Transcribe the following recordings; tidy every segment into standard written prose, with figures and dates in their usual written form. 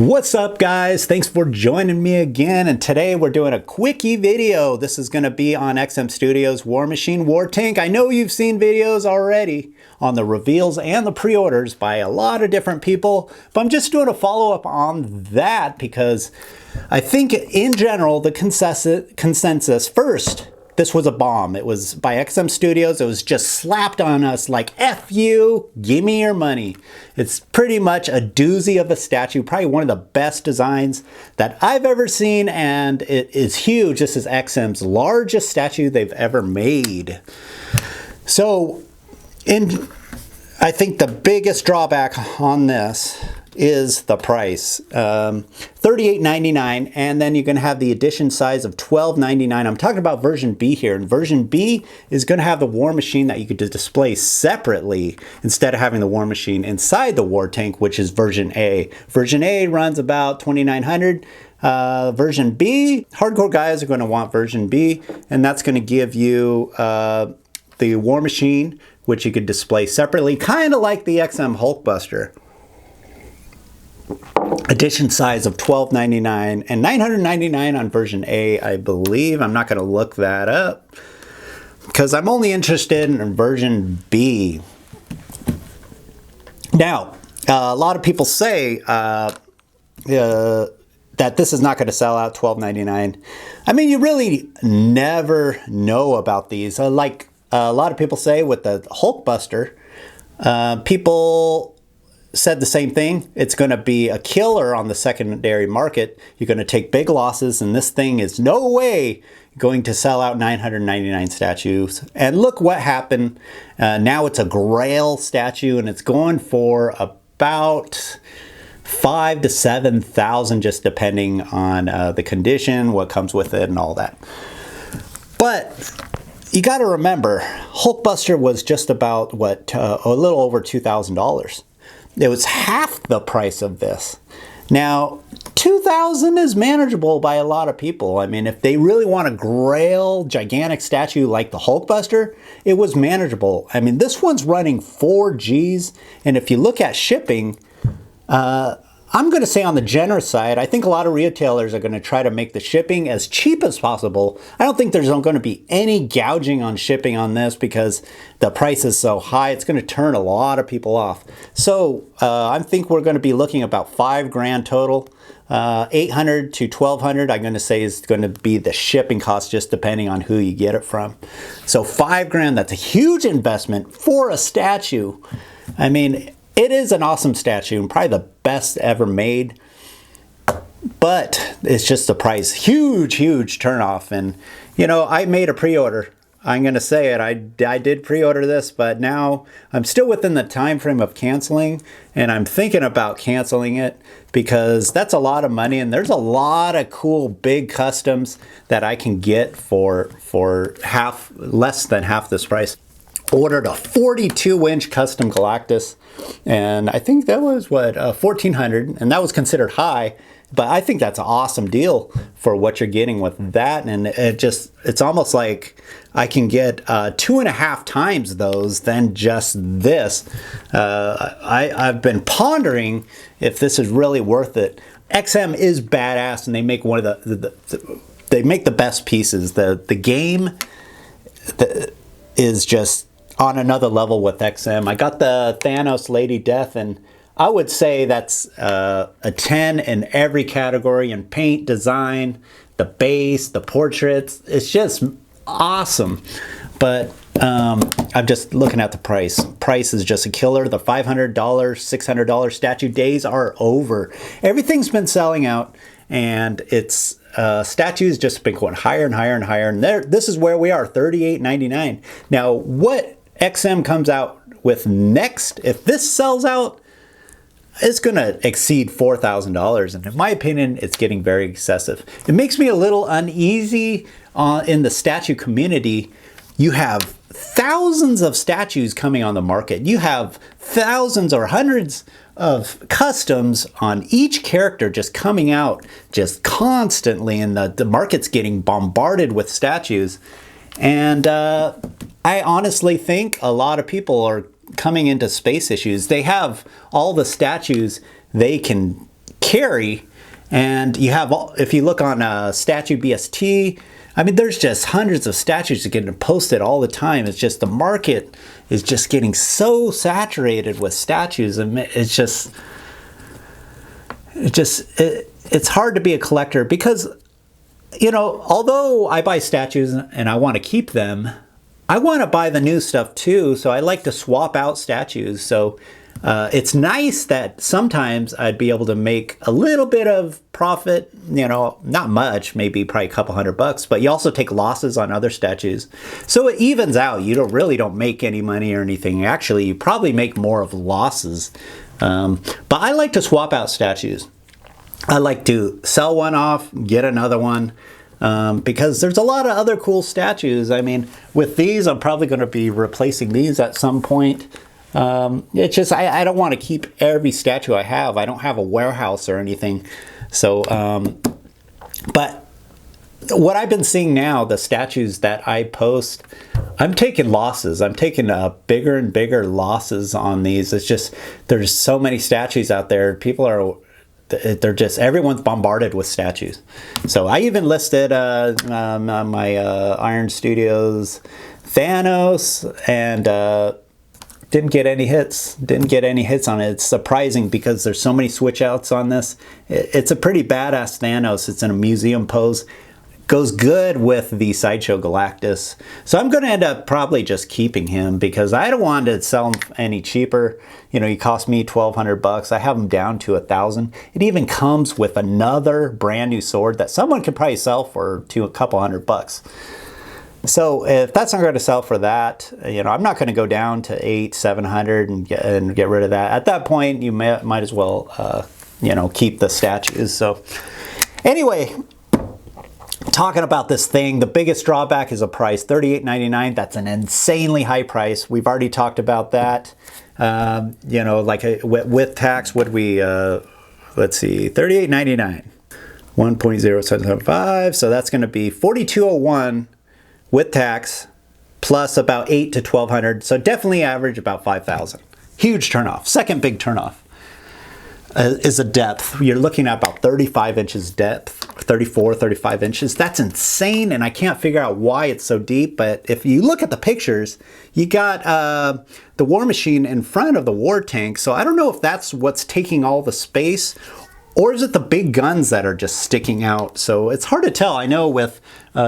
What's up, guys? Thanks for joining me again, and today we're doing a quickie video. This is going to be on XM Studios War Machine War Tank. I know you've seen videos already on the reveals and the pre-orders by a lot of different people, but I'm just doing a follow-up on that because I think in general the consensus first, this was a bomb. It was by XM Studios. It was just slapped on us like, F you, give me your money. It's pretty much a doozy of a statue, probably one of the best designs that I've ever seen, and it is huge. This is XM's largest statue they've ever made. So, I think the biggest drawback on this is the price. $38.99, and then you're going to have the edition size of $12.99. I'm talking about version B here, and version B is going to have the War Machine that you could display separately instead of having the War Machine inside the War Tank, which is version A. Version A runs about $2,900. Version B, hardcore guys are going to want version B, and that's going to give you the War Machine, which you could display separately, kind of like the XM Hulkbuster. Edition size of $12.99 and $999 on version A, I believe. I'm not going to look that up because I'm only interested in version B. Now, a lot of people say that this is not going to sell out $12.99. I mean, you really never know about these. Like a lot of people say with the Hulkbuster, people said the same thing. It's going to be a killer on the secondary market. You're going to take big losses, and this thing is no way going to sell out 999 statues. And look what happened. Now it's a Grail statue, and it's going for about 5,000 to 7,000, just depending on the condition, what comes with it, and all that. But you got to remember, Hulkbuster was just about what a little over $2,000. It was half the price of this. Now, $2,000 is manageable by a lot of people. I mean, if they really want a Grail gigantic statue like the Hulkbuster, it was manageable. I mean, this one's running 4 Gs, and if you look at shipping, I'm going to say on the generous side, I think a lot of retailers are going to try to make the shipping as cheap as possible. I don't think there's going to be any gouging on shipping on this because the price is so high. It's going to turn a lot of people off. So I think we're going to be looking about $5,000 total. $800 to $1,200, I'm going to say, is going to be the shipping cost, just depending on who you get it from. So $5,000, that's a huge investment for a statue. I mean, it is an awesome statue and probably the best ever made, but it's just the price. Huge, huge turnoff. And, you know, I made a pre-order. I'm going to say it. I did pre-order this, but now I'm still within the time frame of canceling, and I'm thinking about canceling it because that's a lot of money, and there's a lot of cool big customs that I can get for less than half this price. Ordered a 42-inch custom Galactus, and I think that was what, $1,400, and that was considered high, but I think that's an awesome deal for what you're getting with that. And it's almost like I can get 2.5 times those than just this. I've been pondering if this is really worth it. XM is badass, and they make one of they make the best pieces. The game is just on another level with XM. I got the Thanos Lady Death, and I would say that's a 10 in every category, in paint, design, the base, the portraits. It's just awesome. But I'm just looking at the price. Price is just a killer. The $500, $600 statue days are over. Everything's been selling out, and it's statues just been going higher and higher and higher. And this is where we are, $38.99. Now, what XM comes out with next, if this sells out, it's going to exceed $4,000. And in my opinion, it's getting very excessive. It makes me a little uneasy in the statue community. You have thousands of statues coming on the market. You have thousands or hundreds of customs on each character just coming out just constantly, and the market's getting bombarded with statues. And I honestly think a lot of people are coming into space issues. They have all the statues they can carry. And you have, if you look on Statue BST, I mean, there's just hundreds of statues that get posted all the time. It's just the market is just getting so saturated with statues, and it's hard to be a collector because, you know, although I buy statues and I want to keep them, I want to buy the new stuff too. So I like to swap out statues. So it's nice that sometimes I'd be able to make a little bit of profit, you know, not much, maybe probably a couple $100, but you also take losses on other statues. So it evens out. You really don't make any money or anything. Actually, you probably make more of losses. But I like to swap out statues. I like to sell one off, get another one. Because there's a lot of other cool statues. I mean, with these, I'm probably going to be replacing these at some point. It's just, I don't want to keep every statue I have. I don't have a warehouse or anything. So, but what I've been seeing now, the statues that I post, I'm taking losses. I'm taking bigger and bigger losses on these. It's just, there's so many statues out there. People are, everyone's bombarded with statues. So I even listed my Iron Studios Thanos, and didn't get any hits. Didn't get any hits on it. It's surprising because there's so many switch outs on this. It's a pretty badass Thanos. It's in a museum pose. Goes good with the Sideshow Galactus. So I'm going to end up probably just keeping him because I don't want to sell him any cheaper. You know, he cost me $1,200. I have him down to $1,000. It even comes with another brand new sword that someone could probably sell for a couple $100. So if that's not going to sell for that, you know, I'm not going to go down to $800-700 and get rid of that. At that point, you might as well, you know, keep the statues. So anyway, talking about this thing, the biggest drawback is a price, $38.99. That's an insanely high price. We've already talked about that. You know, like with tax, would we, let's see, $38.99, 1.0775. So that's going to be $42.01 with tax, plus about $800 to $1,200. So definitely average about $5,000. Huge turnoff. Second big turnoff is the depth. You're looking at about 35 inches depth, 34, 35 inches. That's insane, and I can't figure out why it's so deep. But if you look at the pictures, you got the War Machine in front of the War Tank. So I don't know if that's what's taking all the space, or is it the big guns that are just sticking out? So it's hard to tell. I know with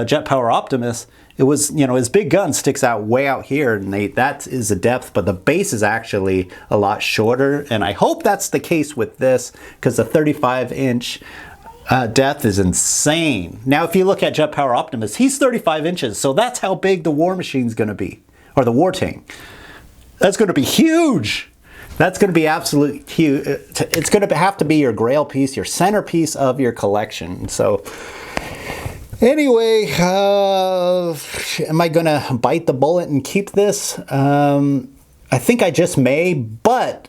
Jet Power Optimus, it was, you know, his big gun sticks out way out here, and that is the depth, but the base is actually a lot shorter. And I hope that's the case with this, because the 35-inch depth is insane. Now, if you look at Jet Power Optimus, he's 35 inches, so that's how big the War Machine's going to be, or the War Tank. That's going to be huge. That's going to be absolutely huge. It's going to have to be your grail piece, your centerpiece of your collection. So anyway, am I going to bite the bullet and keep this? I think I just may, but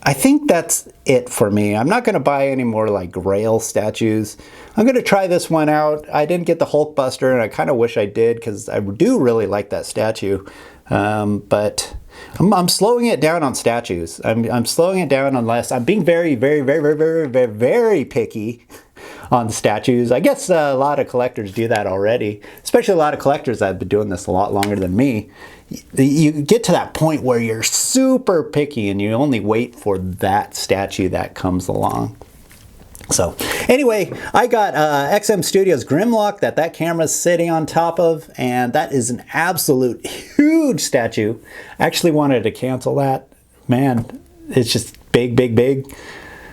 I think that's it for me. I'm not going to buy any more like Grail statues. I'm going to try this one out. I didn't get the Hulkbuster, and I kind of wish I did because I do really like that statue. But I'm slowing it down on statues. I'm slowing it down unless I'm being very, very, very, very, very, very, very picky on statues. I guess a lot of collectors do that already, especially a lot of collectors that have been doing this a lot longer than me. You get to that point where you're super picky and you only wait for that statue that comes along. So anyway, I got XM Studios Grimlock that camera's sitting on top of, and that is an absolute huge statue. I actually wanted to cancel that. Man, it's just big, big, big.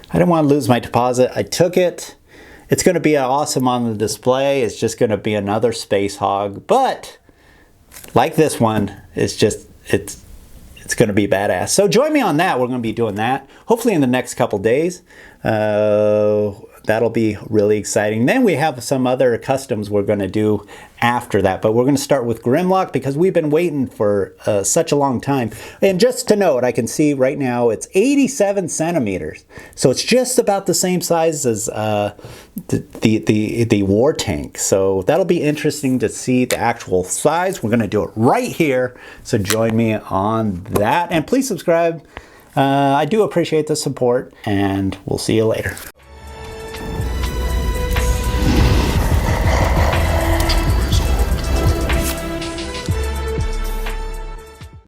I didn't want to lose my deposit. I took it. It's going to be awesome on the display. It's just going to be another space hog, but like this one, it's going to be badass. So join me on that. We're going to be doing that hopefully in the next couple days. That'll be really exciting. Then we have some other customs we're going to do after that, but we're going to start with Grimlock because we've been waiting for such a long time. And just to note, I can see right now it's 87 centimeters, so it's just about the same size as the War Tank. So that'll be interesting to see the actual size. We're going to do it right here, so join me on that, and please subscribe. I do appreciate the support, and we'll see you later.